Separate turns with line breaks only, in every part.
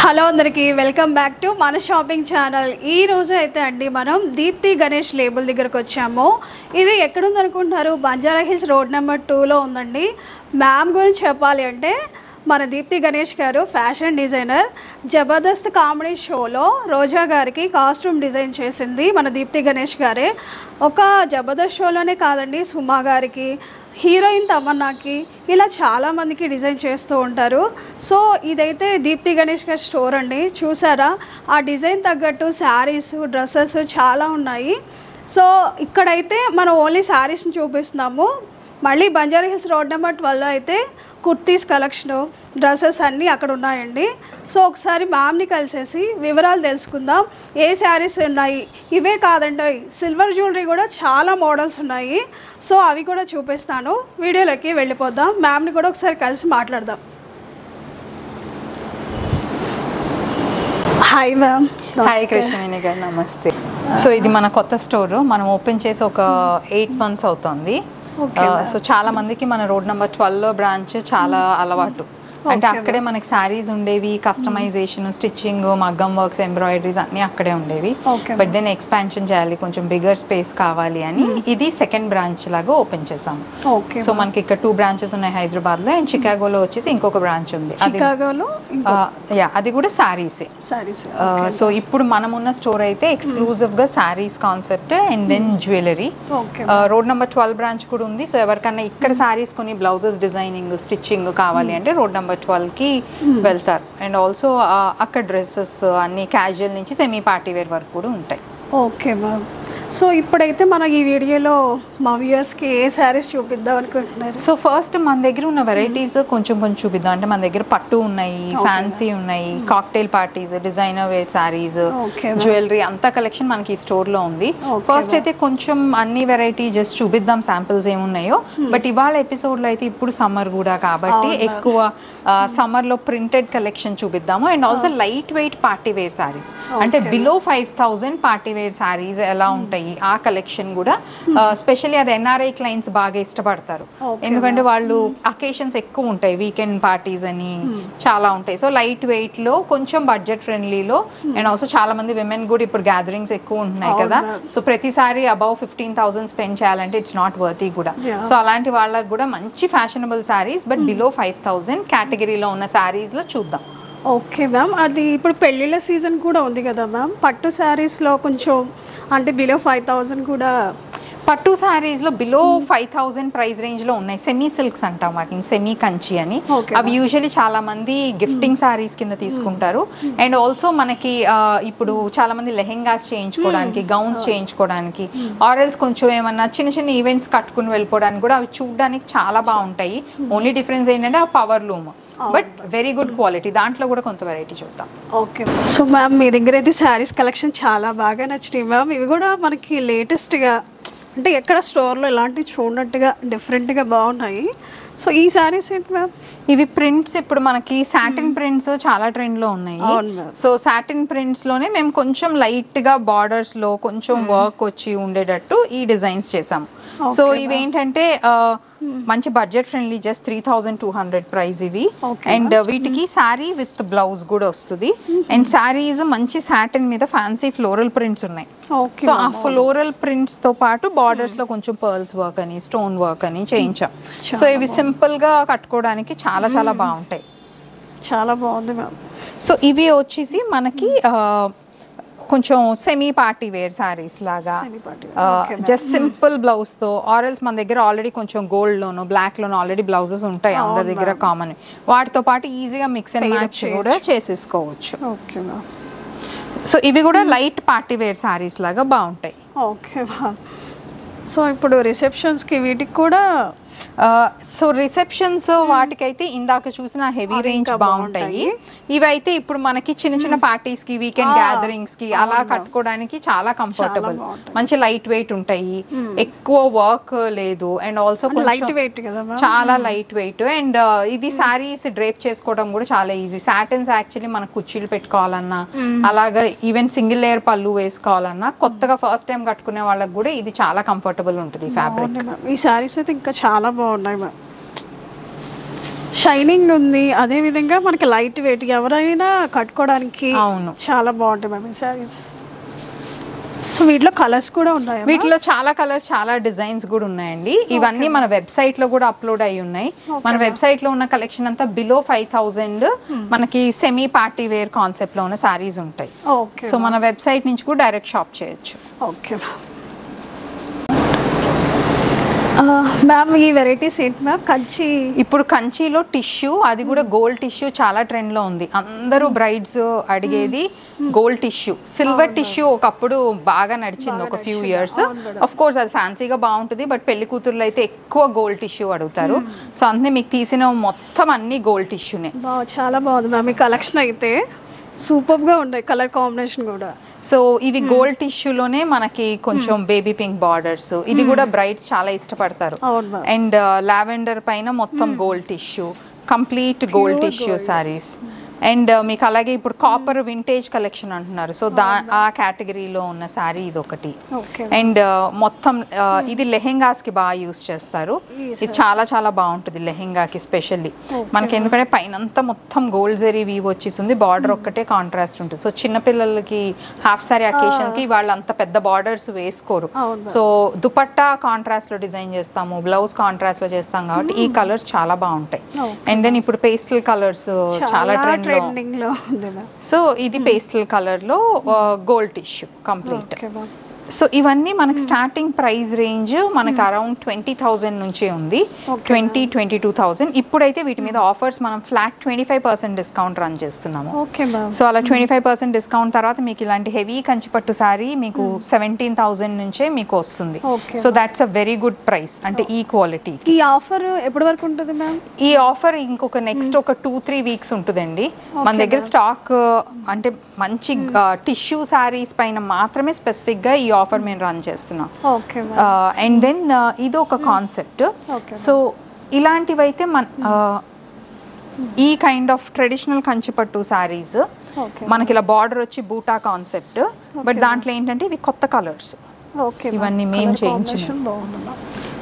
Hello అందరికీ welcome back to మన shopping channel. ఈ రోజు అయితే అండి మనం దీప్తి గణేష్ లేబుల్ దగ్గరకు వచ్చాము. ఇది ఎక్కడుంది అనుకుంటున్నారు? బంజారా హిల్స్ రోడ్ నెంబర్ 2లో ఉందండి. మ్యామ్ గురించి చెప్పాలి అంటే మన దీప్తి గణేష్ గారు ఫ్యాషన్ డిజైనర్. జబర్దస్త్ కామెడీ షోలో రోజా గారికి కాస్ట్యూమ్ డిజైన్ చేసింది మన దీప్తి గణేష్ గారే. ఒక జబర్దస్త్ షోలోనే కాదండి, సుమా గారికి, హీరోయిన్ తమన్నాకి, ఇలా చాలామందికి డిజైన్ చేస్తూ ఉంటారు. సో ఇదైతే దీప్తి గణేష్ గారి స్టోర్ అండి. చూసారా, ఆ డిజైన్ తగ్గట్టు శారీస్, డ్రెస్సెస్ చాలా ఉన్నాయి. సో ఇక్కడైతే మనం ఓన్లీ శారీస్ని చూపిస్తున్నాము. మళ్ళీ బంజారా హిల్స్ రోడ్ నెంబర్ 12 అయితే కుర్తీస్ కలెక్షన్, డ్రెస్సెస్ అన్నీ అక్కడ ఉన్నాయండి. సో ఒకసారి మ్యామ్ని కలిసేసి వివరాలు తెలుసుకుందాం. ఏ శారీస్ ఉన్నాయి, ఇవే కాదండి, సిల్వర్ జ్యువెలరీ కూడా చాలా మోడల్స్ ఉన్నాయి. సో అవి కూడా చూపిస్తాను. వీడియోలోకి వెళ్ళిపోదాం. మ్యామ్ని కూడా ఒకసారి కలిసి మాట్లాడదాం. Hi ma'am.
హాయ్ కృష్ణవేణి గారు, నమస్తే. సో ఇది మన కొత్త స్టోర్, మనం ఓపెన్ చేసి ఒక 8 months అవుతుంది. సో చాలా మందికి మన రోడ్ నెంబర్ 12లో బ్రాంచ్ చాలా అలవాటు. అంటే అక్కడే మనకి శారీస్ ఉండేవి, కస్టమైజేషన్, స్టిచ్చింగ్, మగ్గం వర్క్స్, ఎంబ్రాయిడరీస్ అన్నీ అక్కడే ఉండేవి. బట్ దెన్ ఎక్స్పాన్షన్ చేయాలి, కొంచెం బిగ్గర్ స్పేస్ కావాలి అని ఇది సెకండ్ బ్రాంచ్ లాగా ఓపెన్ చేసాము. సో మనకి ఇక్కడ 2 branches ఉన్నాయి హైదరాబాద్లో, అండ్ చికాగోలో వచ్చేసి ఇంకొక బ్రాంచ్ ఉంది. అది కూడా శారీసే. సో ఇప్పుడు మనం ఉన్న స్టోర్ అయితే ఎక్స్క్లూజివ్ గా saris concept and then jewellery. Road number 12 branch కూడా ఉంది. సో ఎవరికన్నా ఇక్కడ శారీస్ కొని బ్లౌజెస్ డిజైనింగ్, స్టిచ్చింగ్ కావాలి అంటే రోడ్ నెంబర్ 12కి వెళ్తారు. అండ్ ఆల్సో అక్కడ డ్రెస్సెస్ అన్ని క్యాజువల్ నుంచి సెమీ పార్టీ వేర్ వరకు కూడా ఉంటాయి.
Okay ma'am. సో ఇప్పుడైతే మనం ఈ వీడియోలో మా వ్యూయర్స్కి ఏ శారీస్ చూపిద్దాం అనుకుంటున్నారు?
సో ఫస్ట్ మన దగ్గర ఉన్న వెరైటీస్ కొంచెం చూపిద్దాం. అంటే మన దగ్గర పట్టు ఉన్నాయి, ఫ్యాన్సీ ఉన్నాయి, cocktail parties, designer wear saris, jewellery, అంతా కలెక్షన్ మనకి ఈ స్టోర్లో ఉంది. ఫస్ట్ అయితే కొంచెం అన్ని వెరైటీ జస్ట్ చూపిద్దాం, శాంపిల్స్ ఏమున్నాయో. బట్ ఇవాళ ఎపిసోడ్లో అయితే ఇప్పుడు సమ్మర్ కూడా కాబట్టి ఎక్కువ సమ్మర్లో ప్రింటెడ్ కలెక్షన్ చూపిద్దాము. And also light weight party wear saris, అంటే బిలో 5000 పార్టీ వేర్ శారీస్ ఎలా ఉంటాయి ఆ కలెక్షన్ కూడా. స్పెషల్లీ అది ఎన్ఆర్ఐ క్లయింట్స్ బాగా ఇష్టపడతారు, ఎందుకంటే వాళ్ళు అకేషన్స్ ఎక్కువ ఉంటాయి, వీకెండ్ పార్టీస్ అని చాలా ఉంటాయి. సో లైట్ వెయిట్ లో కొంచెం బడ్జెట్ ఫ్రెండ్లీలో, అండ్ ఆల్సో చాలా మంది విమెన్ కూడా ఇప్పుడు గ్యాదరింగ్స్ ఎక్కువ ఉంటున్నాయి కదా. సో ప్రతిసారి అబౌవ్ 15,000 స్పెండ్ చేయాలంటే ఇట్స్ నాట్ వర్తీ కూడా. సో అలాంటి వాళ్ళకి కూడా మంచి ఫ్యాషనబుల్ శారీస్ బట్ బిలో 5000 కేటగిరీలో ఉన్న శారీస్ లో చూద్దాం.
Okay ma'am. అది ఇప్పుడు పెళ్ళిళ్ళ సీజన్ కూడా ఉంది కదా మ్యామ్, పట్టు శారీస్లో కొంచెం అంటే బిలో 5000 కూడా.
పట్టు శారీస్లో బిలో 5000 ప్రైస్ రేంజ్లో ఉన్నాయి. సెమీ సిల్క్స్ అంటాం వాటిని, సెమీ కంచి అని. అవి యూజువల్లీ చాలా మంది గిఫ్టింగ్ శారీస్ కింద తీసుకుంటారు. అండ్ ఆల్సో మనకి ఇప్పుడు చాలా మంది లెహెంగాస్ చేయించుకోవడానికి, గౌన్స్ చేయించుకోవడానికి, ఆర్ఎల్స్ కొంచెం ఏమన్నా చిన్న చిన్న ఈవెంట్స్ కట్టుకుని వెళ్ళిపోవడానికి కూడా అవి చూడడానికి చాలా బాగుంటాయి. ఓన్లీ డిఫరెన్స్ ఏంటంటే ఆ power loom, but very good quality. దాంట్లో కూడా కొంత వెరైటీ చూద్దాం.
ఓకే. సో మ్యామ్ మీ దగ్గర అయితే శారీస్ కలెక్షన్ చాలా బాగా నచ్చినాయి మ్యామ్. ఇవి కూడా మనకి లేటెస్ట్గా, అంటే ఎక్కడ స్టోర్లో ఇలాంటివి చూడనట్టుగా డిఫరెంట్గా బాగున్నాయి. సో ఈ శారీస్ ఏంటి మ్యామ్?
ఇవి ప్రింట్స్ ఇప్పుడు మనకి సాటిన్ ప్రింట్స్ చాలా ట్రెండ్లో ఉన్నాయి. సో సాటిన్ ప్రింట్స్లోనే మేము కొంచెం లైట్గా బార్డర్స్లో కొంచెం వర్క్ వచ్చి ఉండేటట్టు ఈ డిజైన్స్ చేసాము. సో ఇవేంటంటే మంచి బడ్జెట్ ఫ్రెండ్లీ, జస్ట్ 3200 ప్రైస్ ఇవి. అండ్ వీటికి శారీ విత్ బ్లౌజ్ కూడా వస్తుంది. అండ్ శారీస్ మంచి సాటిన్ మీద ఫ్యాన్సీ ఫ్లోరల్ ప్రింట్స్ ఉన్నాయి. సో ఆ ఫ్లోరల్ ప్రింట్స్ తో పాటు బార్డర్స్ లో కొంచెం పర్ల్స్ వర్క్ అని, స్టోన్ వర్క్ అని చేయించాం. సో ఇవి సింపుల్ గా కట్టుకోవడానికి చాలా చాలా బాగుంటాయి.
చాలా బాగుంది మ్యామ్.
సో ఇవి వచ్చేసి మనకి కొంచెం సెమీ పార్టీ వేర్ శారీస్ లాగా, జస్ట్ సింపుల్ బ్లౌజ్ తో, ఆర్ఎల్స్ మన దగ్గర ఆల్రెడీ కొంచెం గోల్డ్ లోను, బ్లాక్ లోను ఆల్రెడీ బ్లౌజెస్ ఉంటాయి అందరి దగ్గర కామన్. వాటితో పాటు ఈజీగా మిక్స్ అండ్ మ్యాచ్ కూడా చేసేసుకోవచ్చు. సో ఇవి కూడా లైట్ పార్టీ వేర్ శారీస్ లాగా బాగుంటాయి.
ఓకే. సో ఇప్పుడు రిసెప్షన్స్కి వీటికి కూడా,
సో రిసెప్షన్స్ వాటికైతే ఇందాక చూసిన హెవీ రేంజ్ బాగుంటాయి. ఇవైతే ఇప్పుడు మనకి చిన్న చిన్న పార్టీస్ కి, వీకెండ్ గ్యాదరింగ్స్ కి అలా కట్టుకోవడానికి చాలా కంఫర్టబుల్, మంచి లైట్ వెయిట్ ఉంటాయి, ఎక్కువ వర్క్ లేదు, అండ్ ఆల్సో
లైట్ వెయిట్ కదా,
చాలా లైట్ వెయిట్. అండ్ ఇది శారీస్ డ్రేప్ చేసుకోవడం కూడా చాలా ఈజీ. సాటిన్స్ యాక్చువల్లీ మనకు కుర్చీలు పెట్టుకోవాలన్నా, అలాగా ఈవెన్ సింగిల్ లేయర్ పళ్ళు వేసుకోవాలన్నా, కొత్తగా ఫస్ట్ టైం కట్టుకునే వాళ్ళకి కూడా ఇది చాలా కంఫర్టబుల్ ఉంటుంది ఫ్యాబ్రిక్.
ఈ శారీస్ అయితే ఇంకా చాలా బాగున్నాయి మ్యామ్. షైనింగ్ ఉంది, అదే విధంగా మనకి లైట్ వెయిట్, ఎవరైనా కట్టుకోవడానికి చాలా బాగుంటాయి మ్యామ్ ఈ సారీస్. సో వీటిలో కలర్స్ కూడా ఉన్నాయి,
వీటిలో చాలా కలర్స్, చాలా డిజైన్స్ కూడా ఉన్నాయండి. ఇవన్నీ మన వెబ్సైట్ లో కూడా అప్లోడ్ అయి ఉన్నాయి. మన వెబ్సైట్ లో ఉన్న కలెక్షన్ అంతా బిలో 5000 మనకి సెమీ పార్టీ వేర్ కాన్సెప్ట్ లో ఉన్న సారీస్ ఉంటాయి. సో మన వెబ్సైట్ నుంచి కూడా డైరెక్ట్ షాప్ చేయొచ్చు.
ఓకే మ్యామ్, ఈ వెరైటీస్ ఏంటి మ్యామ్? కంచి,
ఇప్పుడు కంచిలో టిష్యూ, అది కూడా గోల్డ్ టిష్యూ చాలా ట్రెండ్ లో ఉంది. అందరూ బ్రైడ్స్ అడిగేది గోల్డ్ టిష్యూ. సిల్వర్ టిష్యూ ఒకప్పుడు బాగా నడిచింది ఒక ఫ్యూ ఇయర్స్. ఆఫ్ కోర్స్ అది ఫ్యాన్సీగా బాగుంటుంది, బట్ పెళ్లి కూతుర్లు అయితే ఎక్కువ గోల్డ్ టిష్యూ అడుగుతారు. సో అందుకే మీకు తీసిన మొత్తం అన్ని గోల్డ్ టిష్యూనే.
చాలా బాగుంది మ్యామ్ ఈ కలెక్షన్ అయితే, సూపర్ గా ఉన్నాయి కలర్ కాంబినేషన్ కూడా.
సో ఇవి గోల్డ్ టిష్యూలోనే మనకి కొంచెం బేబీ పింక్ బార్డర్స్, ఇది కూడా బ్రైడ్స్ చాలా ఇష్టపడతారు. అండ్ లావెండర్ పైన మొత్తం gold tissue, complete gold tissue saris. And మీకు అలాగే ఇప్పుడు కాపర్ వింటేజ్ కలెక్షన్ అంటున్నారు, సో ఆ కేటగిరీలో ఉన్న శారీ ఇది ఒకటి. అండ్ మొత్తం ఇది లెహెంగాస్ కి బాగా యూస్ చేస్తారు. ఇది చాలా చాలా బాగుంటుంది లెహెంగాకి స్పెషల్లీ. మనకి ఎందుకంటే పైనంతా మొత్తం గోల్డ్ జరీ వీవ్ వచ్చేసింది, బార్డర్ ఒక్కటే కాంట్రాస్ట్ ఉంటుంది. సో చిన్నపిల్లలకి హాఫ్ సారీ అకేషన్ కి వాళ్ళు అంత పెద్ద బార్డర్స్ వేసుకోరు. సో దుపట్టా కాంట్రాస్ట్ లో డిజైన్ చేస్తాము, బ్లౌజ్ కాంట్రాస్ట్ లో చేస్తాం కాబట్టి ఈ కలర్స్ చాలా బాగుంటాయి. అండ్ దెన్ ఇప్పుడు పేస్టల్ కలర్స్ చాలా ట్రెండ్. సో ఇది పేస్టల్ కలర్ లో గోల్డ్ టిష్యూ కంప్లీట్. సో ఇవన్నీ మనకి స్టార్టింగ్ ప్రైస్ రేంజ్ మనకి అరౌండ్ 20,000 నుంచే ఉంది, 22,000. ఇప్పుడైతే వీటి మీద ఆఫర్స్ మనం ఫ్లాట్ 25% డిస్కౌంట్ రన్ చేస్తున్నాము. సో అలా 25% డిస్కౌంట్ తర్వాత మీకు ఇలాంటి హెవీ కంచిపట్టు సారీ మీకు 17,000 నుంచే మీకు వస్తుంది. So that's a very good price, అంటే ఈ క్వాలిటీ.
ఈ ఆఫర్ ఎప్పటి వరకు ఉంటుంది మ్యామ్?
ఈ ఆఫర్ ఇంకొక నెక్స్ట్ ఒక 2-3 వీక్స్ ఉంటుందండి. మన దగ్గర స్టాక్ అంటే మంచి టిష్యూ సారీస్ పైన మాత్రమే స్పెసిఫిక్ గా ఈ ఆఫర్ మేము రన్ చేస్తున్నాం. అండ్ దెన్ ఇది ఒక కాన్సెప్ట్. సో ఇలాంటివైతే మన ఈ కైండ్ ఆఫ్ ట్రెడిషనల్ కంచిపట్టు సారీస్ మనకి ఇలా బార్డర్ వచ్చి బూటా కాన్సెప్ట్, బట్ దాంట్లో ఏంటంటే ఇవి కొత్త కలర్స్, ఇవన్నీ మేము చేయించిన.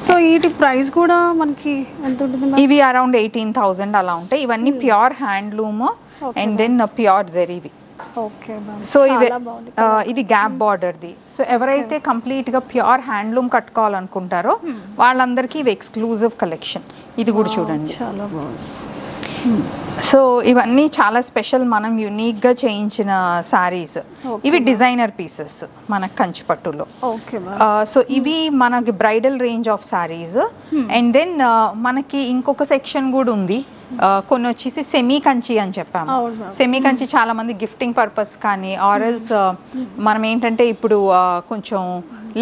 సో వీటి ప్రైస్ కూడా మనకి ఎంత ఉంటుంది?
ఇవి అరౌండ్ 18,000 అలా ఉంటాయి. ఇవన్నీ pure handloom and then pure జరీవి. సో ఇది గ్యాప్ బార్డర్ది. సో ఎవరైతే కంప్లీట్ గా ప్యూర్ హ్యాండ్లూమ్ కట్టుకోవాలనుకుంటారో వాళ్ళందరికీ ఇవి ఎక్స్క్లూజివ్ కలెక్షన్. ఇది కూడా చూడండి. సో ఇవన్నీ చాలా స్పెషల్, మనం యూనిక్ గా చేయించిన సారీస్. ఇవి డిజైనర్ పీసెస్ మనకు కంచిపట్టులో. సో ఇవి మనకి bridal range of saris. And then మనకి ఇంకొక సెక్షన్ కూడా ఉంది, కొన్ని వచ్చేసి సెమీ కంచి అని చెప్పాము. సెమీ కంచి చాలా మంది గిఫ్టింగ్ పర్పస్ కానీ ఆరల్స్ మనం ఏంటంటే ఇప్పుడు కొంచెం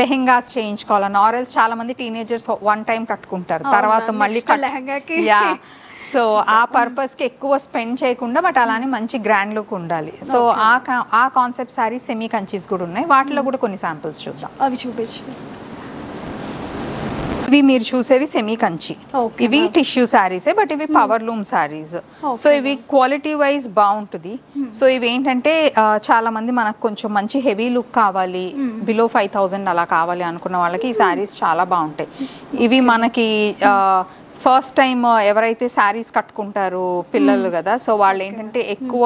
లెహెంగాస్ చేయించుకోవాలని ఆరల్స్ చాలా మంది టీనేజర్స్ వన్ టైం కట్టుకుంటారు, తర్వాత మళ్ళీ సో ఆ పర్పస్ కి ఎక్కువ స్పెండ్ చేయకుండా బట్ అలానే మంచి గ్రాండ్ లుక్ ఉండాలి. సో ఆ కాన్సెప్ట్ సారీస్ సెమీ కంచీస్ కూడా ఉన్నాయి, వాటిలో కూడా కొన్ని శాంపిల్స్ చూద్దాం.
అవి చూపించు.
ఇవి మీరు చూసేవి సెమీ కంచి, ఇవి టిష్యూ శారీసే బట్ ఇవి పవర్ లూమ్ శారీస్. సో ఇవి క్వాలిటీ వైజ్ బాగుంటుంది. సో ఇవి ఏంటంటే చాలా మంది మనకు కొంచెం మంచి హెవీ లుక్ కావాలి, బిలో 5,000 అలా కావాలి అనుకున్న వాళ్ళకి ఈ శారీస్ చాలా బాగుంటాయి. ఇవి మనకి ఫస్ట్ టైం ఎవరైతే శారీస్ కట్టుకుంటారు పిల్లలు కదా, సో వాళ్ళు ఏంటంటే ఎక్కువ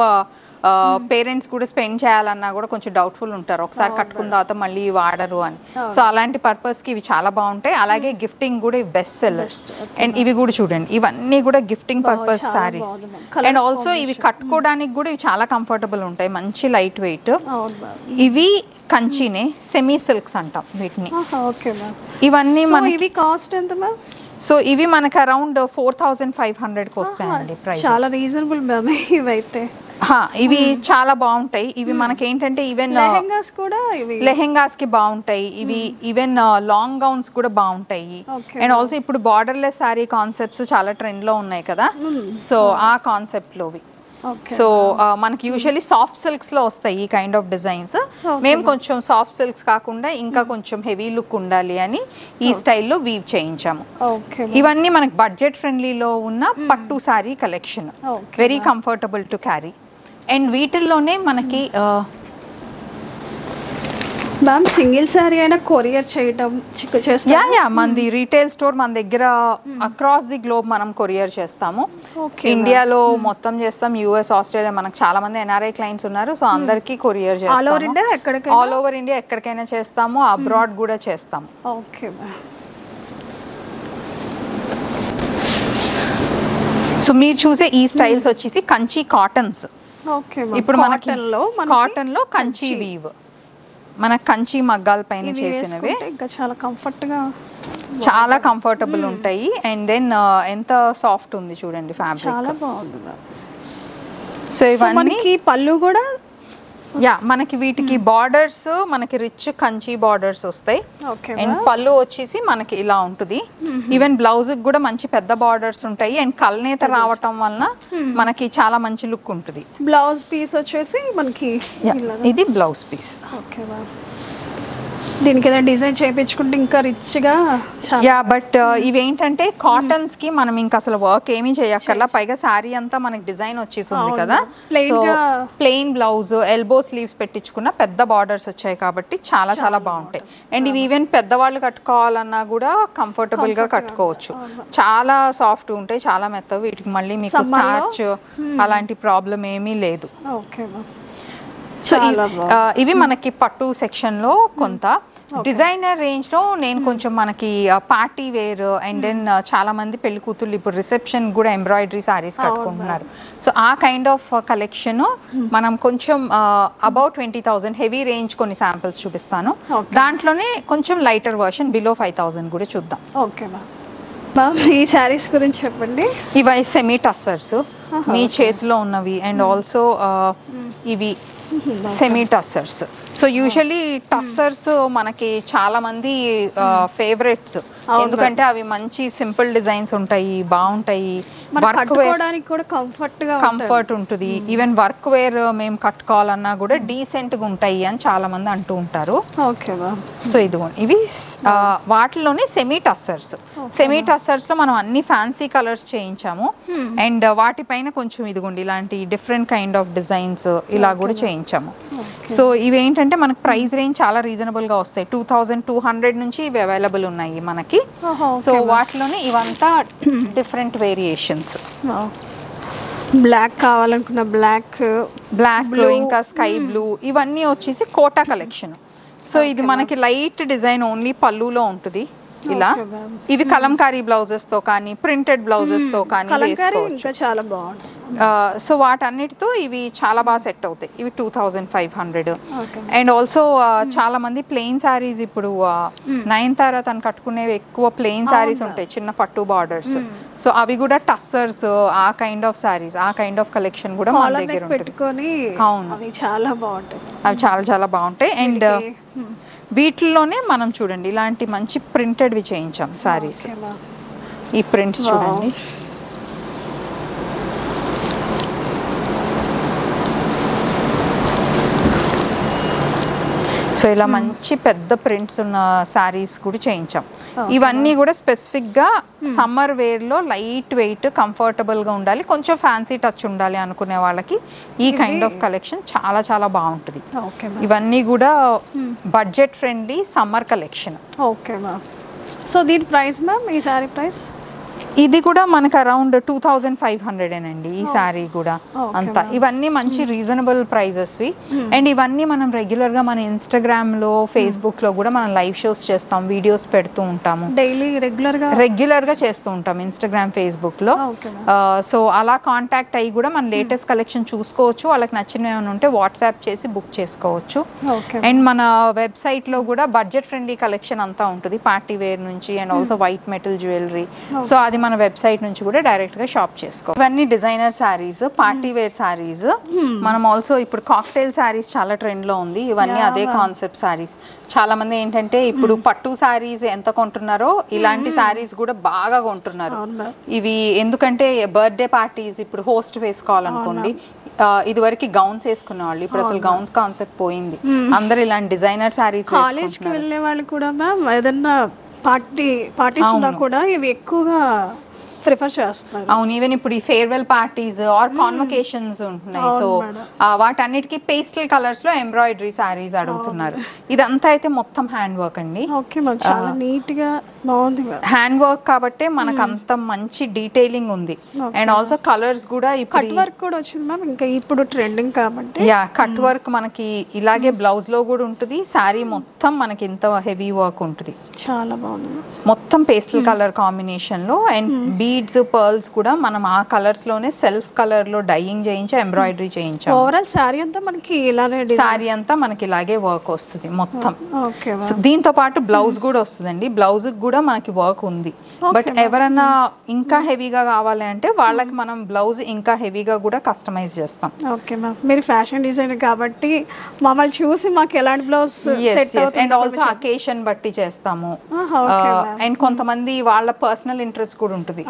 పేరెంట్స్ కూడా స్పెండ్ చేయాలన్నా కూడా కొంచెం డౌట్ఫుల్ ఉంటారు, ఒకసారి కట్టుకున్న తర్వాత మళ్ళీ వాడరు అని. సో అలాంటి పర్పస్కి ఇవి చాలా బాగుంటాయి. అలాగే గిఫ్టింగ్ కూడా ఇవి బెస్ట్ సెల్లర్స్. అండ్ ఇవి కూడా చూడండి, ఇవన్నీ కూడా gifting purpose saris. And also ఇవి కట్టుకోవడానికి కూడా ఇవి చాలా కంఫర్టబుల్ ఉంటాయి, మంచి లైట్ వెయిట్. ఇవి కంచినే సెమీ సిల్క్స్ అంటాం వీటిని. ఇవన్నీ మన
ఇవి కాస్ట్ ఎంత మ్యామ్?
సో ఇవి మనకి అరౌండ్ 4,500కి వస్తాయండి ప్రైస్.
చాలా రీజనబుల్ మ్యామ్ ఇవైతే.
ఇవి చాలా బాగుంటాయి. ఇవి మనకి ఏంటంటే ఈవెన్ లెహెంగాస్ కి బాగుంటాయి, ఇవి ఈవెన్ లాంగ్ గౌన్స్ కూడా బాగుంటాయి. అండ్ ఆల్సో ఇప్పుడు బార్డర్లెస్ సారీ కాన్సెప్ట్స్ చాలా ట్రెండ్ లో ఉన్నాయి కదా, సో ఆ కాన్సెప్ట్ లోవి. సో మనకి యూజువల్లీ సాఫ్ట్ సిల్క్స్ లో వస్తాయి ఈ కైండ్ ఆఫ్ డిజైన్స్. మేము కొంచెం సాఫ్ట్ సిల్క్స్ కాకుండా ఇంకా కొంచెం హెవీ లుక్ ఉండాలి అని ఈ స్టైల్లో వీవ్ చేయించాము. ఇవన్నీ మనకి బడ్జెట్ ఫ్రెండ్లీలో ఉన్న పట్టు sari collection, very comfortable to carry. And వీటిల్లోనే మనకి
మ్యామ్ సింగిల్ సారీ అయినా కొరియర్ చేయటం చేస్తాం.
యా మనది రీటైల్ స్టోర్ మన దగ్గర అక్రాస్ ది గ్లోబ్ మనం కొరియర్ చేస్తాము. ఇండియాలో మొత్తం చేస్తాం, యుఎస్, ఆస్ట్రేలియా, మనకు చాలా మంది ఎన్ఆర్ఐ క్లయింట్స్ ఉన్నారు. సో అందరికి కొరియర్ చేస్తాము. ఆల్ ఓవర్ ఇండియా ఎక్కడికైనా చేస్తాము, అబ్రాడ్ కూడా చేస్తాము.
Okay ma'am.
సో మీరు చూసే ఈ స్టైల్స్ వచ్చేసి కంచి కాటన్స్. ఇప్పుడు మనకి కాటన్ లో కంచి వీవ్, మన కంచి మగ్గాల పైన చేసినవి.
ఇంకా చాలా కంఫర్ట్ గా,
చాలా కంఫర్టబుల్ ఉంటాయి. అండ్ దెన్ ఎంత సాఫ్ట్ ఉంది చూడండి ఫ్యాబ్రిక్,
చాలా బాగుంది.
సో ఇవన్నీ
పళ్ళు కూడా
యా మనకి వీటికి బార్డర్స్ మనకి రిచ్ కంచి బార్డర్స్ వస్తాయి. అండ్ పళ్ళు వచ్చేసి మనకి ఇలా ఉంటుంది. ఈవెన్ బ్లౌజ్ కూడా మంచి పెద్ద బార్డర్స్ ఉంటాయి. అండ్ కల్నేత రావటం వలన మనకి చాలా మంచి లుక్ ఉంటుంది.
బ్లౌజ్ పీస్ వచ్చేసి మనకి
ఇది బ్లౌజ్ పీస్.
దీనికి ఏదైనా డిజైన్ చేయించుకుంటే ఇంకా రిచ్గా.
యా బట్ ఇవేంటంటే కాటన్స్ కి మనం ఇంకా అసలు వర్క్ ఏమీ చేయక్కర్లా. పైగా శారీ అంతా మనకి డిజైన్ వచ్చేసింది కదా. So plain blouse, elbow sleeves పెట్టించుకున్న పెద్ద బార్డర్స్ వచ్చాయి కాబట్టి చాలా చాలా బాగుంటాయి. అండ్ ఇవి ఈవెన్ పెద్దవాళ్ళు కట్టుకోవాలన్నా కూడా కంఫర్టబుల్ గా కట్టుకోవచ్చు. చాలా సాఫ్ట్ ఉంటాయి, చాలా మెత్తవి. వీటికి మళ్ళీ మీకు స్టార్చ్ అలాంటి ప్రాబ్లం ఏమీ లేదు. సో ఇవి మనకి పట్టు సెక్షన్ లో కొంత. డిజైనర్ రేంజ్ లో నేను కొంచెం మనకి పార్టీ వేర్ అండ్ దెన్ చాలా మంది పెళ్లి కూతుళ్ళు ఇప్పుడు రిసెప్షన్ కూడా ఎంబ్రాయిడరీ సారీస్ కట్టుకుంటున్నారు. సో ఆ కైండ్ ఆఫ్ కలెక్షన్ మనం కొంచెం అబౌట్ 20,000 హెవీ రేంజ్ కొన్ని శాంపిల్స్ చూపిస్తాను. దాంట్లోనే కొంచెం లైటర్ వర్షన్ బిలో 5,000 కూడా చూద్దాం.
ఓకే మ్యామ్, ఈ శారీస్ గురించి చెప్పండి.
ఇవి సెమీ టస్సర్స్ మీ చేతిలో ఉన్నవి. అండ్ ఆల్సో ఇవి semi tussars. So usually tussars మనకి చాలా మంది ఫేవరెట్స్, ఎందుకంటే అవి మంచి సింపుల్ డిజైన్స్ ఉంటాయి, బాగుంటాయి. వర్క్ వేర్ కంఫర్ట్ ఉంటుంది. ఈవెన్ వర్క్ వేర్ మేము కట్టుకోవాలన్నా కూడా డీసెంట్ గా ఉంటాయి అని చాలా మంది అంటూ ఉంటారు. సో ఇదిగోండి ఇవి వాటిలోనే సెమీ టస్సర్స్. సెమీ టస్సర్స్ లో మనం అన్ని ఫ్యాన్సీ కలర్స్ చేయించాము. అండ్ వాటిపైన కొంచెం ఇదిగోండి ఇలాంటి డిఫరెంట్ కైండ్ ఆఫ్ డిజైన్స్ ఇలా కూడా చేయించాము. సో ఇవేంటంటే మనకి ప్రైస్ రేంజ్ చాలా రీజనబుల్ గా వస్తాయి. 2,200 నుంచి ఇవి అవైలబుల్ ఉన్నాయి మనకి. సో వాటిలోనే ఇవంతా డిఫరెంట్ వేరియేషన్స్.
బ్లాక్ కావాలనుకున్న బ్లాక్,
ఇంకా స్కై బ్లూ, ఇవన్నీ వచ్చేసి కోటా కలెక్షన్. సో ఇది మనకి లైట్ డిజైన్ ఓన్లీ పళ్ళులో ఉంటుంది ఇలా. ఇవి కలంకారీ బ్లౌజెస్ తో కానీ ప్రింటెడ్ బ్లౌజెస్ తో కానీ వేసుకోవచ్చు.
చాలా బాగుంటుంది.
సో వాటన్నిటితో ఇవి చాలా బాగా సెట్ అవుతాయి. ఇవి 2,500. అండ్ ఆల్సో చాలా మంది ప్లెయిన్ శారీస్, ఇప్పుడు నయనతార తను కట్టుకునేవి ఎక్కువ ప్లెయిన్ శారీస్ ఉంటాయి, చిన్న పట్టు బార్డర్స్. సో అవి కూడా టస్సర్స్, ఆ కైండ్ ఆఫ్ శారీస్, ఆ కైండ్ ఆఫ్ కలెక్షన్ కూడా మన దగ్గర ఉంటుంది. అవును,
అవి చాలా బాగుంటాయి.
అవి చాలా చాలా బాగుంటాయి. అండ్ వీటిల్లోనే మనం చూడండి ఇలాంటి మంచి ప్రింటెడ్వి చేయించాం శారీస్. ఈ ప్రింట్స్ చూడండి. సో ఇలా మంచి పెద్ద ప్రింట్స్ ఉన్న శారీస్ కూడా చేయించాం. ఇవన్నీ కూడా స్పెసిఫిక్గా సమ్మర్ వేర్లో లైట్ వెయిట్ కంఫర్టబుల్గా ఉండాలి, కొంచెం ఫ్యాన్సీ టచ్ ఉండాలి అనుకునే వాళ్ళకి ఈ కైండ్ ఆఫ్ కలెక్షన్ చాలా చాలా బాగుంటుంది. ఇవన్నీ కూడా budget friendly summer collection.
Okay ma'am. So దీని ప్రైస్ మ్యామ్, ఈ సారీ ప్రైస్?
ఇది కూడా మనకు అరౌండ్ 2,500 అండి ఈ శారీ కూడా అంతా. ఇవన్నీ మంచి రీజనబుల్ ప్రైజెస్వి. అండ్ ఇవన్నీ మనం రెగ్యులర్గా మన ఇన్స్టాగ్రామ్లో, ఫేస్బుక్లో కూడా మనం లైవ్ షోస్ చేస్తాం, వీడియోస్ పెడుతూ ఉంటాము.
డైలీ
రెగ్యులర్గా చేస్తూ ఉంటాం ఇన్స్టాగ్రామ్, ఫేస్బుక్లో. సో అలా కాంటాక్ట్ అయ్యి కూడా మన లేటెస్ట్ కలెక్షన్ చూసుకోవచ్చు. వాళ్ళకి నచ్చినవి ఏమైనా ఉంటే వాట్సాప్ చేసి బుక్ చేసుకోవచ్చు. అండ్ మన వెబ్సైట్లో కూడా బడ్జెట్ ఫ్రెండ్లీ కలెక్షన్ అంతా ఉంటుంది, పార్టీ వేర్ నుంచి and also white metal jewellery. So అది మన వెబ్సైట్ నుంచి కూడా డైరెక్ట్ గా షాప్ చేసుకో. ఇవన్నీ designer saris, party wear saris. మనం ఆల్సో ఇప్పుడు కాక్టైల్ శారీస్ చాలా ట్రెండ్ లో ఉంది. ఇవన్నీ అదే కాన్సెప్ట్ శారీస్. చాలా మంది ఏంటంటే ఇప్పుడు పట్టు శారీస్ ఎంత కొంటున్నారో ఇలాంటి శారీస్ కూడా బాగా కొంటున్నారు. ఇవి ఎందుకంటే బర్త్డే పార్టీస్, ఇప్పుడు హోస్ట్ వేసుకోవాలనుకోండి, ఇది వరకు గౌన్స్ వేసుకునే వాళ్ళు, ఇప్పుడు అసలు గౌన్స్ కాన్సెప్ట్ పోయింది. అందరు ఇలాంటి డిజైనర్ శారీస్
వేసుకుంటున్నారు. వెళ్ళే వాళ్ళు కూడా ఏదన్నా పార్టీస్ ఉన్నా కూడా ఇవి ఎక్కువగా ప్రిఫర్ చేస్తున్నారు.
అవును, ఈవెన్ ఇప్పుడు ఈ ఫేర్వెల్ పార్టీస్ ఆర్ కాన్వకేషన్స్ ఉంటున్నాయి, సో వాటన్నిటికీ పేస్టల్ కలర్స్ లో ఎంబ్రాయిడరీ సారీస్ అడుగుతున్నారు. ఇదంతా అయితే మొత్తం హ్యాండ్ వర్క్ అండి.
ఓకే మ్యామ్, చాలా నీట్ గా బాగుంది.
హ్యాండ్ వర్క్ కాబట్టి మనకు అంత మంచి డీటెయిలింగ్ ఉంది. అండ్ ఆల్సో కలర్స్ కూడా
కట్ వర్క్ కూడా వచ్చింది మ్యామ్, ఇంకా ఇప్పుడు ట్రెండింగ్ కాబట్టి.
యా, కట్ వర్క్ మనకి ఇలాగే బ్లౌజ్ లో కూడా ఉంటుంది. సారీ మొత్తం మనకి ఇంత హెవీ వర్క్ ఉంటుంది.
చాలా బాగుంది
మొత్తం పేస్టల్ కలర్ కాంబినేషన్ లో. అండ్ బీడ్స్ పర్ల్స్ కూడా మనం ఆ కలర్స్ లోనే సెల్ఫ్ కలర్ లో డైయింగ్ చేయించి ఎంబ్రాయిడరీ చేయించాం.
ఓవరాల్ సారీ అంతా మనకి ఇలానే,
సారీ అంతా మనకి ఇలాగే వర్క్ వస్తుంది మొత్తం.
ఓకే,
దీంతో పాటు బ్లౌజ్ కూడా వస్తుందండి. బ్లౌజ్ కూడా మనకి వర్క్ ఉంది. బట్ ఎవరన్నా ఇంకా హెవీగా కావాలి అంటే వాళ్ళకి మనం బ్లౌజ్ ఇంకా హెవీగా కూడా కస్టమైజ్ చేస్తాం.
ఓకే మ్యామ్, మీరు ఫ్యాషన్ డిజైనర్ కాబట్టి మమ్మల్ని చూసి మాకు ఎలాంటి బ్లౌజ్ సెట్ అవుతుంది.
అండ్ ఆల్సో అకేషన్ బట్టి చేస్తాము. అండ్ కొంతమంది వాళ్ళ పర్సనల్ ఇంట్రెస్ట్ కూడా ఉంటుంది.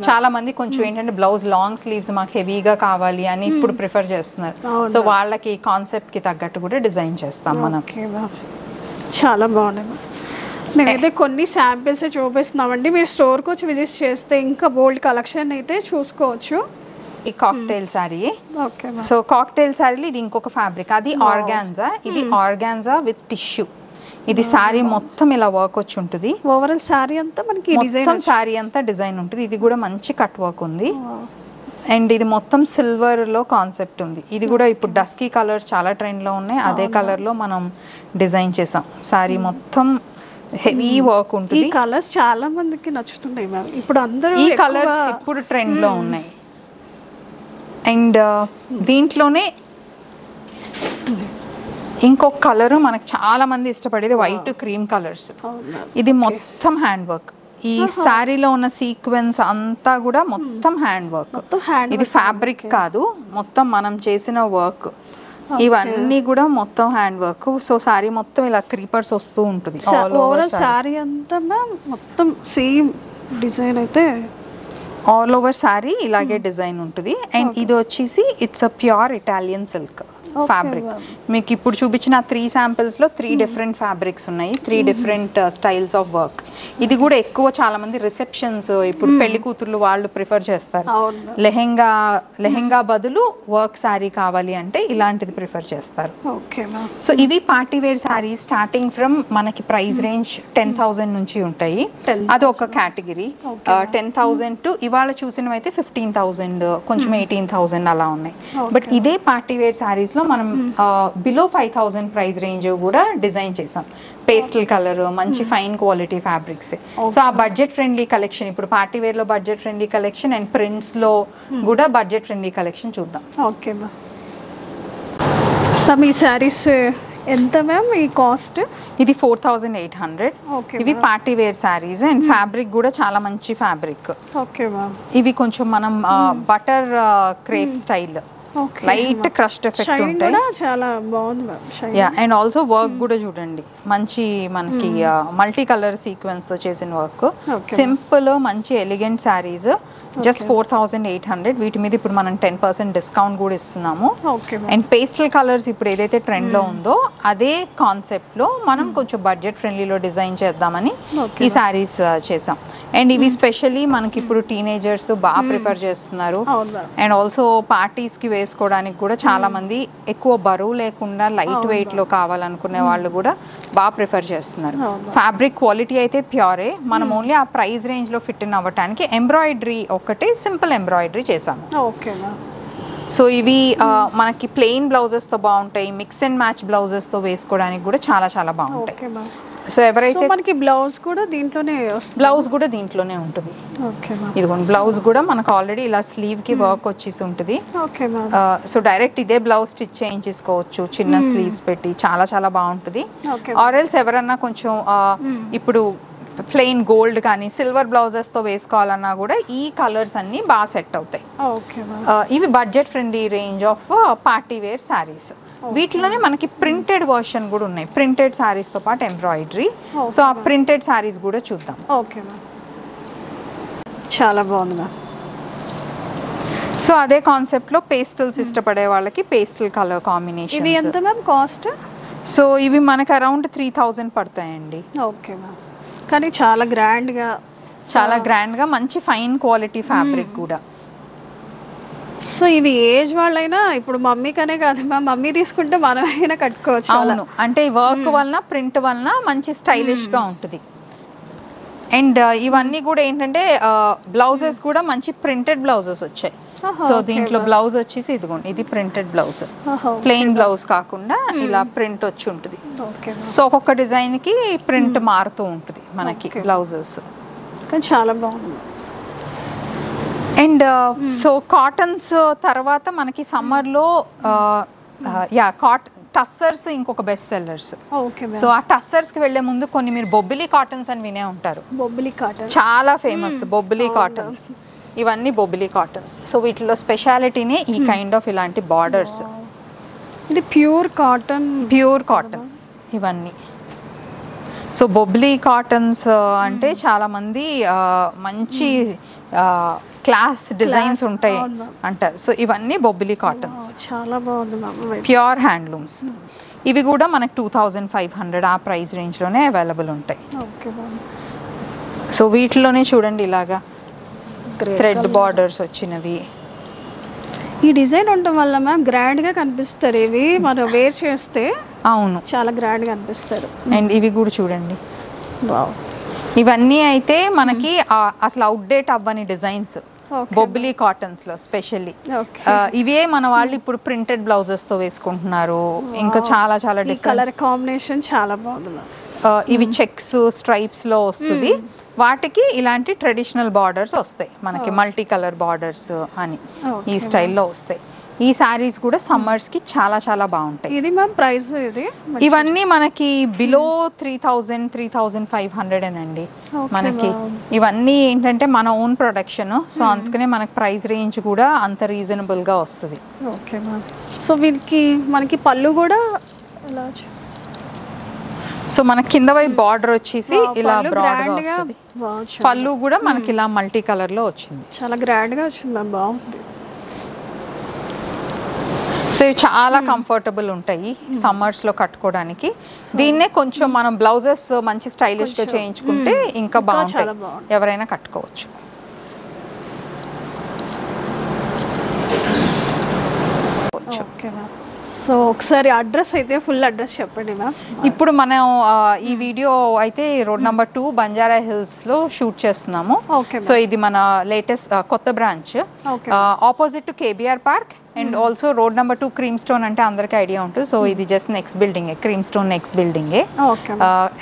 చాలా మంది కొంచెం ఏంటంటే బ్లౌజ్ లాంగ్ స్లీవ్స్ మాకు హెవీగా కావాలి అని ఇప్పుడు ప్రిఫర్ చేస్తున్నారు. సో వాళ్ళకి కాన్సెప్ట్ కి తగ్గట్టు కూడా డిజైన్ చేస్తాం మనం.
చాలా బాగుంది. నేనైతే కొన్ని శాంపిల్స్ చూపిస్తున్నామండి. మీరు స్టోర్కి వచ్చి విజిట్ చేస్తే ఇంకా బోల్డ్ కలెక్షన్ అయితే చూసుకోవచ్చు.
ఈ cocktail sari.
Okay,
so cocktail సారీలో ఇది ఇంకొక ఫ్యాబ్రిక్, అది ఆర్గాన్జా. ఇది ఆర్గాన్జా విత్ టిష్యూ. ఇది సారీ మొత్తం ఇలా వర్క్ వచ్చి ఉంటుంది.
ఓవరాల్ సారీ అంతా మనకి
మొత్తం సారీ అంతా డిజైన్ ఉంటుంది. ఇది కూడా మంచి కట్ వర్క్ ఉంది. అండ్ ఇది మొత్తం సిల్వర్ లో కాన్సెప్ట్ ఉంది. ఇది కూడా ఇప్పుడు డస్కీ కలర్స్ చాలా ట్రెండ్ లో ఉన్నాయి. అదే కలర్ లో మనం డిజైన్ చేసాం. సారీ మొత్తం హెవీ వర్క్ ఉంటుంది.
ఈ కలర్స్ చాలా మందికి నచ్చుతున్నాయి మ్యామ్. ఇప్పుడు అందరూ
ఈ కలర్స్ ఇప్పుడు ట్రెండ్ లో ఉన్నాయి. అండ్ దీంట్లోనే ఇంకొక కలర్ మనకు చాలా మంది ఇష్టపడేది వైట్ క్రీమ్ కలర్స్. ఇది మొత్తం హ్యాండ్ వర్క్. ఈ శారీలో ఉన్న సీక్వెన్స్ అంతా కూడా మొత్తం హ్యాండ్ వర్క్. ఇది ఫ్యాబ్రిక్ కాదు, మొత్తం మనం చేసిన వర్క్. ఇవన్నీ కూడా మొత్తం హ్యాండ్ వర్క్. సో సారీ మొత్తం ఇలా క్రీపర్స్ వస్తూ ఉంటుంది.
ఓవరాల్ సారీ అంతా మొత్తం సేమ్ డిజైన్ అయితే
ఆల్ ఓవర్ సారీ ఇలాగే డిజైన్ ఉంటుంది. అండ్ ఇది వచ్చేసి it's a pure Italian silk fabric. మీకు ఇప్పుడు చూపించిన 3 samples లో 3 డిఫరెంట్ ఫ్యాబ్రిక్స్ ఉన్నాయి, 3 డిఫరెంట్ స్టైల్స్ ఆఫ్ వర్క్. ఇది కూడా ఎక్కువ చాలా మంది రిసెప్షన్స్, ఇప్పుడు పెళ్లి కూతుర్లు వాళ్ళు ప్రిఫర్ చేస్తారు. లెహెంగా బదులు వర్క్ సారీ కావాలి అంటే ఇలాంటిది ప్రిఫర్ చేస్తారు. సో ఇవి party wear sari starting from మనకి ప్రైస్ రేంజ్ 10,000 నుంచి ఉంటాయి. అది ఒక కేటగిరీ. 10,000 టు ఇవాళ చూసినవి అయితే 15,000, కొంచెం 18,000 అలా ఉన్నాయి. బట్ ఇదే పార్టీ వేర్ సారీస్ మనం బిలో 5,000 ప్రైస్ రేంజ్ కూడా డిజైన్ చేసాం. పేస్టల్ కలర్, మంచి ఫైన్ క్వాలిటీ ఫ్యాబ్రిక్స్. సో ఆ బడ్జెట్ ఫ్రెండ్లీ కలెక్షన్, ఇప్పుడు పార్టీ వేర్ లో budget friendly collection and prints లో కూడా బడ్జెట్ ఫ్రెండ్లీ కలెక్షన్ చూద్దాం.
ఓకే మ్యామ్, ఈ సారీస్ ఎంత మ్యామ్ ఈ కాస్ట్?
ఇది 4,800. ఇవి party wear saris and fabric కూడా చాలా మంచి ఫ్యాబ్రిక్.
ఓకే మ్యామ్,
ఇవి కొంచెం మనం butter crepe style light crust effect ఉంటాయి.
చాలా బాగుంది.
యా, అండ్ ఆల్సో వర్క్ కూడా చూడండి, మంచి మనకి మల్టీ కలర్ సీక్వెన్స్ తో చేసిన వర్క్. సింపుల్ మంచి ఎలిగెంట్ సారీస్. జస్ట్ 4,800. వీటి మీద ఇప్పుడు మనం 10% డిస్కౌంట్ కూడా ఇస్తున్నాము. అండ్ పేస్టల్ కలర్స్ ఇప్పుడు ఏదైతే ట్రెండ్ లో ఉందో అదే కాన్సెప్ట్ లో మనం కొంచెం బడ్జెట్ ఫ్రెండ్లీలో డిజైన్ చేద్దామని ఈ సారీస్ చేసాం. అండ్ ఇవి స్పెషల్లీ మనకి ఇప్పుడు టీనేజర్స్ బాగా ప్రిఫర్ చేస్తున్నారు. అండ్ ఆల్సో పార్టీస్ కి వేసుకోవడానికి కూడా చాలా మంది ఎక్కువ బరువు లేకుండా లైట్ వెయిట్ లో కావాలనుకునే వాళ్ళు కూడా బాగా ప్రిఫర్ చేస్తున్నారు. ఫ్యాబ్రిక్ క్వాలిటీ అయితే ప్యూరే. మనం ఓన్లీ ఆ ప్రైస్ రేంజ్ లో ఫిట్ ఇన్ అవ్వడానికి ఎంబ్రాయిడరీ ఒకటి సింపుల్ ఎంబ్రాయిడరీ చేసాము. సో ఇవి మనకి ప్లెయిన్ బ్లౌజెస్ తో బాగుంటాయి, మిక్స్ అండ్ మ్యాచ్ బ్లౌజెస్ తో వేసుకోవడానికి కూడా చాలా చాలా బాగుంటాయి. సో ఎవరైతే
మనకి బ్లౌజ్ కూడా దీంట్లోనే
ఉంటుంది. ఇదిగోండి, బ్లౌజ్ కూడా మనకు ఆల్రెడీ ఇలా స్లీవ్ కి వర్క్ వచ్చేసి ఉంటుంది. సో డైరెక్ట్ ఇదే బ్లౌజ్ స్టిచ్ చేయించుకోవచ్చు చిన్న స్లీవ్స్ పెట్టి. చాలా చాలా బాగుంటుంది. ఆర్ఎల్స్ ఎవరన్నా కొంచెం ఇప్పుడు ప్లెయిన్ గోల్డ్ కానీ సిల్వర్ బ్లౌజెస్ తో వేసుకోవాలన్నా కూడా ఈ కలర్స్ అన్ని బాగా సెట్ అవుతాయి. ఇవి budget friendly range of party wear saris. వీటిలోనే మనకి ప్రింటెడ్ వర్షన్ కూడా ఉన్నాయి, ప్రింటెడ్ సారీస్ తో పాటు ఎంబ్రాయిడరీ. సో ఆ ప్రింటెడ్ సారీస్ కూడా చూద్దాం.
చాలా బాగుంది.
సో అదే కాన్సెప్ట్ లో పేస్టల్స్ ఇష్టపడే వాళ్ళకి పేస్టల్ కలర్ కాంబినేషన్.
ఇది ఎంత మ్యామ్ కాస్ట్?
సో ఇవి మనకి అరౌండ్ 3,000 పడతాయండి.
ఓకే మ్యామ్, కానీ చాలా గ్రాండ్గా
చాలా గ్రాండ్ గా మంచి ఫైన్ క్వాలిటీ ఫ్యాబ్రిక్ కూడా.
సో ఇవి ఏజ్ వాళ్ళైనా ఇప్పుడు మమ్మీకనే కాదు మా మమ్మీ తీసుకుంటే మనమైనా కట్టుకోవచ్చు.
అవును, అంటే ఈ వర్క్ వలన ప్రింట్ వలన మంచి స్టైలిష్ గా ఉంటుంది. అండ్ ఇవన్నీ కూడా ఏంటంటే బ్లౌజెస్ కూడా మంచి ప్రింటెడ్ బ్లౌజెస్ వచ్చాయి. సో దీంట్లో బ్లౌజ్ వచ్చేసి ఇదిగోండి, ఇది ప్రింటెడ్ బ్లౌజ్, ప్లెయిన్ బ్లౌజ్ కాకుండా ఇలా ప్రింట్ వచ్చి ఉంటుంది. సో ఒక్కొక్క డిజైన్ కి ప్రింట్ మారుతూ ఉంటుంది మనకి బ్లౌజెస్.
చాలా బాగుంది.
అండ్ సో కాటన్స్ తర్వాత మనకి సమ్మర్లో టస్సర్స్ ఇంకొక బెస్ట్ సెల్లర్స్. సో ఆ టస్సర్స్ కి వెళ్లే ముందు కొన్ని మీరు బొబ్బిలి కాటన్స్ అని వినే ఉంటారు.
బొబ్బిలి కాటన్
చాలా ఫేమస్ బొబ్బిలి కాటన్స్. ఇవన్నీ బొబ్బిలి కాటన్స్. సో వీటిలో స్పెషాలిటీనే ఈ కైండ్ ఆఫ్ ఇలాంటి బార్డర్స్.
ఇది ప్యూర్ కాటన్
ఇవన్నీ. సో బొబ్బిలి కాటన్స్ అంటే చాలా మంది మంచి క్లాస్ డిజైన్స్ ఉంటాయి అంటారు. సో ఇవన్నీ బొబ్బిలి కాటన్స్,
చాలా బాగుంది,
ప్యూర్ హ్యాండ్లూమ్స్. ఇవి కూడా మనకు 2500 ఆ ప్రైస్ రేంజ్లోనే అవైలబుల్ ఉంటాయి. సో వీటిలోనే చూడండి ఇలాగా థ్రెడ్ బార్డర్స్ వచ్చినవి.
ఈ డిజైన్ ఉండటం వల్ల మ్యామ్ గ్రాండ్గా కనిపిస్తారు ఇవి, మనం వేర్ చేస్తే.
అవును,
చాలా గ్రాండ్గా అనిపిస్తారు.
అండ్ ఇవి కూడా చూడండి, ఇవన్నీ అయితే మనకి అసలు అవుట్డేట్ అవ్వని డిజైన్స్ బొబ్బిలి కాటన్స్ లో స్పెషల్లీ. ఇవే మన వాళ్ళు ఇప్పుడు ప్రింటెడ్ బ్లౌజెస్ తో వేసుకుంటున్నారు. ఇంకా చాలా చాలా డిఫరెంట్
కలర్ కాంబినేషన్ చాలా బాగుంది.
ఇవి చెక్స్ స్ట్రైప్స్ లో వస్తుంది. వాటికి ఇలాంటి ట్రెడిషనల్ బార్డర్స్ వస్తాయి మనకి, మల్టీ కలర్ బార్డర్స్ అని ఈ స్టైల్లో వస్తాయి. ఈ సారీస్ కూడా సమ్మర్స్ కి చాలా చాలా బాగుంటాయి.
ఇది మ్యామ్ ప్రైస్ ఇది
ఇవన్నీ మనకి బిలో 3000 3500 అండి మనకి. ఇవన్నీ ఏంటంటే మన ఓన్ ప్రొడక్షన్, సో అందుకనే మనకి ప్రైస్ రేంజ్ కూడా అంత రీజనబుల్ గా వస్తుంది.
Okay ma'am. సో వీటికి మనకి పళ్ళు కూడా ఇలా,
సో మన కింద వైపు బార్డర్ వచ్చేసి ఇలా బ్రాడ్ గా వస్తుంది. పళ్ళు కూడా మనకి ఇలా మల్టీ కలర్ లో వచ్చింది,
చాలా గ్రాండ్ గా వచ్చింది మ్యామ్, బాగుంది.
సో ఇవి చాలా కంఫర్టబుల్ ఉంటాయి సమ్మర్స్ లో కట్టుకోవడానికి. దీన్నే కొంచెం మనం బ్లౌజెస్ మంచి స్టైలిష్ గా చేయించుకుంటే ఇంకా బాగుంటాయి, ఎవరైనా కట్టుకోవచ్చు.
సో ఒకసారి అడ్రస్ అయితే ఫుల్ అడ్రస్ చెప్పండి మ్యామ్.
ఇప్పుడు మనం ఈ వీడియో అయితే రోడ్ నెంబర్ 2 బంజారా హిల్స్ లో షూట్ చేస్తున్నాము. సో ఇది మన లేటెస్ట్ కొత్త branch, opposite to KBR park. And also road number 2 cream stone అంటే అందరికీ ఐడియా ఉంటుంది. సో ఇది just next building, cream stone next building.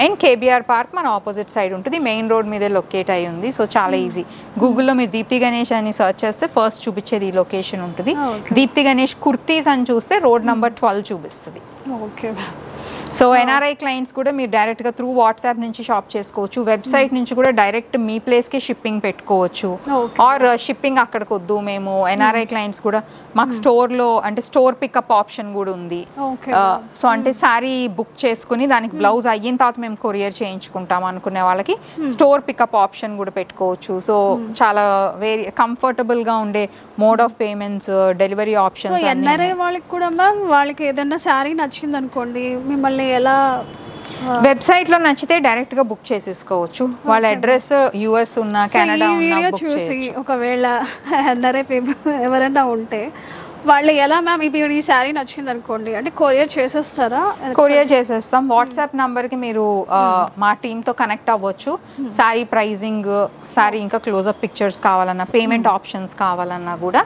And KBR park మన ఆపోజిట్ సైడ్ ఉంటుంది, మెయిన్ రోడ్ మీదే లొకేట్ అయి ఉంది. సో చాలా ఈజీ. గూగుల్లో మీరు దీప్తి గణేష్ అని సర్చ్ చేస్తే ఫస్ట్ చూపించేది ఈ లొకేషన్ ఉంటుంది. దీప్తి గణేష్ కుర్తీస్ అని చూస్తే రోడ్ నెంబర్ 12 చూపిస్తుంది. సో ఎన్ఆర్ఐ క్లయింట్స్ కూడా మీరు డైరెక్ట్గా త్రూ వాట్సాప్ నుంచి షాప్ చేసుకోవచ్చు. వెబ్సైట్ నుంచి కూడా డైరెక్ట్ మీ ప్లేస్కి షిప్పింగ్ పెట్టుకోవచ్చు. ఆర్ షిప్పింగ్ అక్కడికి వద్దు, మేము ఎన్ఆర్ఐ క్లయింట్స్ కూడా మాకు స్టోర్లో అంటే స్టోర్ పికప్ ఆప్షన్ కూడా ఉంది. సో అంటే శారీ బుక్ చేసుకుని దానికి బ్లౌజ్ అయిన తర్వాత మేము కొరియర్ చేయించుకుంటాం అనుకునే వాళ్ళకి స్టోర్ పికప్ ఆప్షన్ కూడా పెట్టుకోవచ్చు. సో చాలా వెరీ కంఫర్టబుల్గా ఉండే mode of payments, delivery options.
NRI వాళ్ళకి కూడా మ్యామ్ వాళ్ళకి ఏదైనా శారీ నచ్చింది అనుకోండి, మిమ్మల్ని ఎలా
వెబ్సైట్ లో నచ్చితే డైరెక్ట్ గా బుక్ చేసేసుకోవచ్చు. వాళ్ళ అడ్రస్ యుఎస్ ఉన్నా కెనడా ఉన్నా బుక్ చేయొచ్చు.
ఒకవేళ ఎన్ఆర్ఐ పీపుల్ ఎవరైనా ఉంటే వాళ్ళు ఎలా మ్యామ్ ఇప్పుడు ఈ శారీ నచ్చింది అనుకోండి అంటే కొరియర్ చేసేస్తారా?
కొరియర్ చేసేస్తాం. వాట్సాప్ నంబర్కి మీరు మా టీంతో కనెక్ట్ అవ్వచ్చు. శారీ ప్రైజింగ్, శారీ ఇంకా క్లోజప్ పిక్చర్స్ కావాలన్నా, పేమెంట్ ఆప్షన్స్ కావాలన్నా కూడా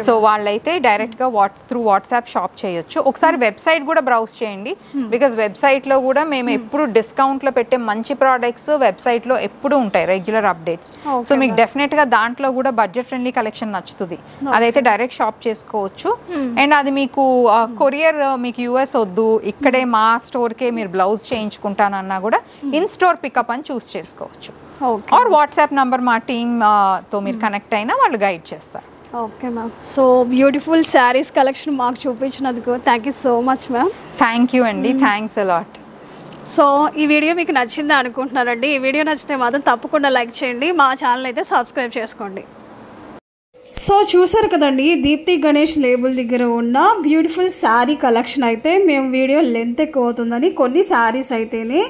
సో వాళ్ళైతే డైరెక్ట్గా త్రూ వాట్సాప్ షాప్ చేయొచ్చు. ఒకసారి వెబ్సైట్ కూడా బ్రౌజ్ చేయండి, బికాజ్ వెబ్సైట్లో కూడా మేము ఎప్పుడు డిస్కౌంట్లో పెట్టే మంచి ప్రోడక్ట్స్ వెబ్సైట్లో ఎప్పుడు ఉంటాయి, రెగ్యులర్ అప్డేట్స్. సో మీకు డెఫినెట్గా దాంట్లో కూడా బడ్జెట్ ఫ్రెండ్లీ కలెక్షన్ నచ్చుతుంది, అదైతే డైరెక్ట్ షాప్ చేసుకోవచ్చు. అండ్ అది మీకు కొరియర్ మీకు యుఎస్ వద్దు, ఇక్కడే మా స్టోర్కే మీరు బ్లౌజ్ చేయించుకుంటానన్నా కూడా ఇన్ స్టోర్ పికప్ అని చూస్ చేసుకోవచ్చు. ఆర్ వాట్సాప్ నంబర్ మా టీమ్ తో మీరు కనెక్ట్ అయినా వాళ్ళు గైడ్ చేస్తారు.
Okay ma'am. So beautiful saris collection మాకు చూపించినందుకు thank you so much ma'am.
Thank you అండి, థ్యాంక్స్ అలాట్.
సో ఈ వీడియో మీకు నచ్చిందా అనుకుంటున్నారండి. ఈ వీడియో నచ్చితే మాత్రం తప్పకుండా లైక్ చేయండి, మా ఛానల్ అయితే సబ్స్క్రైబ్ చేసుకోండి. సో చూసారు కదండి, దీప్తి గణేష్ లేబుల్ దగ్గర ఉన్న బ్యూటిఫుల్ శారీ కలెక్షన్ అయితే మేము వీడియో లెంత్ ఎక్కువ అవుతుందని కొన్ని శారీస్ అయితేనే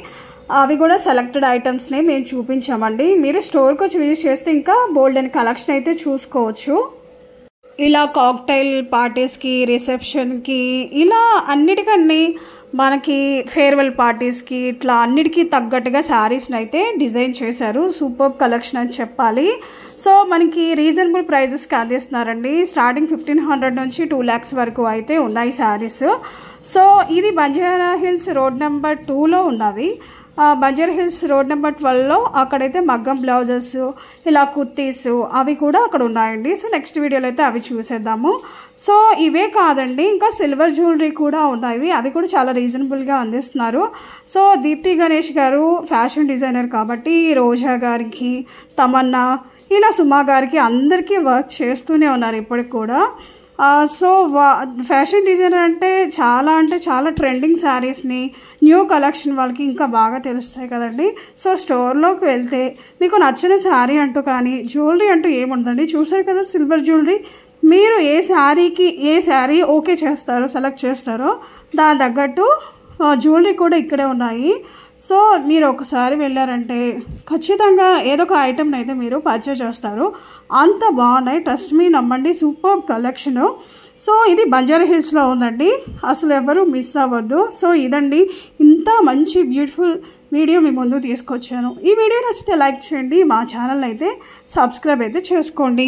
అవి కూడా సెలెక్టెడ్ ఐటమ్స్ని మేము చూపించామండి. మీరు స్టోర్కి వచ్చి విజిట్ చేస్తే ఇంకా బోల్డ్ అండ్ కలెక్షన్ అయితే చూసుకోవచ్చు. ఇలా కాక్టైల్ పార్టీస్కి, రిసెప్షన్కి, ఇలా అన్నిటికన్నీ మనకి ఫేర్వెల్ పార్టీస్కి ఇట్లా అన్నిటికీ తగ్గట్టుగా శారీస్ని అయితే డిజైన్ చేశారు. సూపర్ కలెక్షన్ అని చెప్పాలి. సో మనకి రీజనబుల్ ప్రైజెస్కి అందిస్తున్నారండి. స్టార్టింగ్ 1500 నుంచి 2 lakhs వరకు అయితే ఉన్నాయి శారీస్. సో ఇది బంజారా హిల్స్ రోడ్ నెంబర్ 2లో ఉన్నవి. బంజారా హిల్స్ రోడ్ నెంబర్ 12లో అక్కడైతే మగ్గం బ్లౌజెస్, ఇలా కుర్తీస్ అవి కూడా అక్కడ ఉన్నాయండి. సో నెక్స్ట్ వీడియోలో అయితే అవి చూసేద్దాము. సో ఇవే కాదండి, ఇంకా సిల్వర్ జ్యువెలరీ కూడా ఉన్నాయి. అవి కూడా చాలా రీజనబుల్గా అందిస్తున్నారు. సో దీప్తి గణేష్ గారు ఫ్యాషన్ డిజైనర్ కాబట్టి రోజా గారికి, తమన్నా, ఇలా సుమా గారికి అందరికీ వర్క్ చేస్తూనే ఉన్నారు ఇప్పటికి కూడా. సో ఫ్యాషన్ డిజైనర్ అంటే చాలా ట్రెండింగ్ శారీస్ని, న్యూ కలెక్షన్ వాళ్ళకి ఇంకా బాగా తెలుస్తాయి కదండి. సో స్టోర్లోకి వెళ్తే మీకు నచ్చిన శారీ అంటూ కానీ జ్యువెలరీ అంటూ ఏముందండి, చూసారు కదా సిల్వర్ జ్యువెలరీ. మీరు ఏ శారీ ఓకే చేస్తారో, సెలెక్ట్ చేస్తారో దాని తగ్గట్టు జ్యువెలరీ కూడా ఇక్కడే ఉన్నాయి. సో మీరు ఒకసారి వెళ్ళారంటే ఖచ్చితంగా ఏదో ఒక ఐటెంని అయితే మీరు పర్చేజ్ చేస్తారు. అంత బాగున్నాయి, ట్రస్ట్ మీ, నమ్మండి. Super collection. సో ఇది బంజారా హిల్స్లో ఉందండి, అసలు ఎవరు మిస్ అవ్వద్దు. సో ఇదండి, ఇంత మంచి బ్యూటిఫుల్ వీడియో మీ ముందు తీసుకొచ్చాను. ఈ వీడియో నచ్చితే లైక్ చేయండి, మా ఛానల్ అయితే సబ్స్క్రైబ్ అయితే చేసుకోండి.